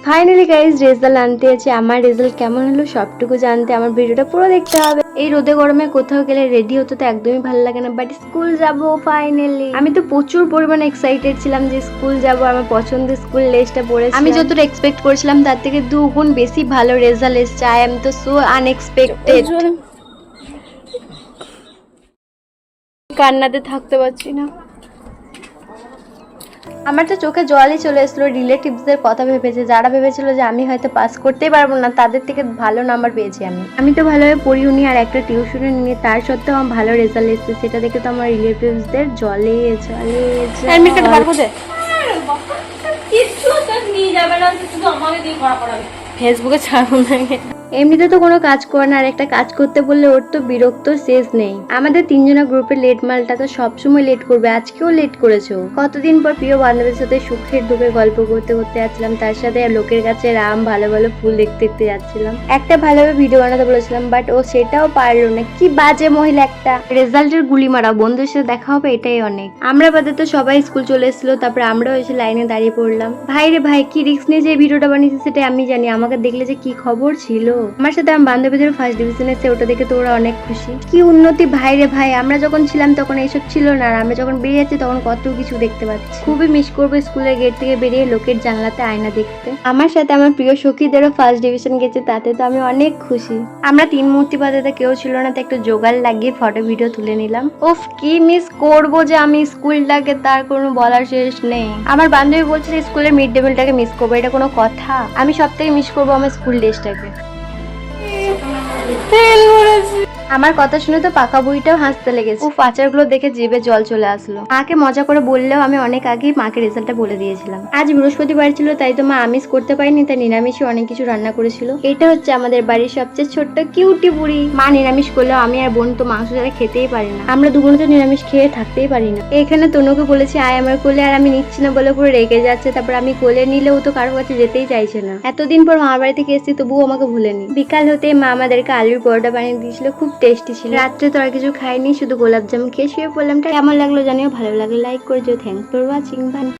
Finally guys result আনতে আছে। আমার রেজাল্ট কেমন হলো সবটুকু জানতে আমার ভিডিওটা পুরো দেখতে হবে। এই রোদে গরমে কোথাও গেলে রেডি হতে তো একদমই ভালো লাগে না, বাট স্কুল যাব ফাইনালি। আমি তো প্রচুর পরিমাণে এক্সাইটেড ছিলাম যে স্কুল যাব, আমার পছন্দের স্কুল ড্রেসটা পরে আমি যতটা এক্সপেক্ট করেছিলাম তার থেকে দুগুণ বেশি ভালো রেজাল্ট এসেছে। আই এম তো সো আনএক্সপেক্টেড। কান্নাতে থাকতে পারছি না, আমার তো চোখে জলই চলে এসেছিল। রিলেটিভসদের কথা ভেবেছে, যারা ভেবেছিল যে আমি হয়তো পাস করতেই পারবো না, তাদের থেকে ভালো নাম্বার পেয়েছি আমি তো ভালোভাবে পড়িও নি আর একটা টিউশনে নিয়ে, তার সত্ত্বেও আমার ভালো রেজাল্ট এসেছে। সেটা দেখে তো আমার রিলেটিভসদের জলে জলে ফেসবুকে ছাড়বো না। এমনিতে তো কোনো কাজ করে না, আর একটা কাজ করতে বললে ওর তো বিরক্ত শেষ নেই। আমাদের তিনজনের গ্রুপের লেট মালটা তো সবসময় লেট করবে, আজকেও লেট করেছো। কতদিন পর প্রিয় বান্ধবীর সাথে সুখের দুঃখে গল্প করতে করতে যাচ্ছিলাম, তার সাথে লোকের কাছে রাম ভালো ভালো ফুল দেখতে দেখতে যাচ্ছিলাম। একটা ভালোভাবে ভিডিও বানাতে বলেছিলাম, বাট ও সেটাও পারলো না। কি বাজে মহিলা একটা। রেজাল্টের গুলি মারা, বন্ধুদের সাথে দেখা হবে এটাই অনেক। আমরা বাদে তো সবাই স্কুল চলে এসেছিল, তারপরে আমরাও এসে লাইনে দাঁড়িয়ে পড়লাম। ভাই রে ভাই, কি রিস্ক নিয়ে যে ভিডিওটা বানিয়েছে সেটা আমি জানি, আমাকে দেখলে যে কি খবর ছিল। আমার সাথে আমার বান্ধবীদের ফার্স্ট ডিভিশন এসে, ওটা দেখে তো ওরা অনেক খুশি। কি উন্নতি ভাই রে ভাই, আমরা যখন ছিলাম তখন এইসব ছিল না, আর আমরা যখন বেরিয়ে যাচ্ছি তখন কত কিছু দেখতে পাচ্ছি। খুবই মিস করবো স্কুলের গেট থেকে বেরিয়ে লোকের জানলাতে আয়না দেখতে। আমার সাথে আমার প্রিয় সখীদেরও ফার্স্ট ডিভিশন গেছে, তাতে তো আমি অনেক খুশি। আমরা তিন মূর্তি বাজাতে কেউ ছিল না, তো একটু জোগাড় লাগিয়ে ফটো ভিডিও তুলে নিলাম। ওফ কি মিস করবো যে আমি স্কুলটাকে, তার কোনো বলার শেষ নেই। আমার বান্ধবী বলছে যে স্কুলের মিড ডে মিলটাকে মিস করবো, এটা কোনো কথা? আমি সব থেকে মিস করবো আমার স্কুল ডেসটাকে। আমার কথা শুনে তো পাকা বুড়িটাও হাসতে লেগেছে। ও আচারগুলো দেখে জিভে জল চলে আসলো। মাকে মজা করে বললেও আমি অনেক আগেই মাকে রেজাল্টটা বলে দিয়েছিলাম। আজ বৃহস্পতিবার ছিল, তাই তো মা আমিষ করতে পারিনি, তাই নিরামিষে অনেক কিছু রান্না করেছিল। এটা হচ্ছে আমাদের বাড়ির সবচেয়ে ছোট্ট কিউটি বুড়ি। মা নিরামিষ করলেও আমি আর বোন তো মাংস ছাড়া খেতেই পারি না। আমরা দুগুলো তো নিরামিষ খেয়ে থাকতেই পারি না। এখানে তনুকে বলেছি আয় আমার কোলে, আর আমি নিচ্ছি না বলে পুরো রেগে যাচ্ছে। তারপর আমি কোলে নিলেও তো কারো কাছে যেতেই চাইছে না। এতদিন পর মামার বাড়ি থেকে এসেছি, তবুও আমাকে ভুলেনি। বিকাল হতেই মা আমাদেরকে আলুর পরোটা বানিয়ে দিয়েছিল, খুব টেস্টি ছিল। রাত্রে তো আর কিছু খাইনি, শুধু গোলাপ জামুন খেয়ে শুয়ে পড়লাম। কেমন লাগলো জানিও, ভালো লাগলে লাইক করে দিও। Thanks for watching, by.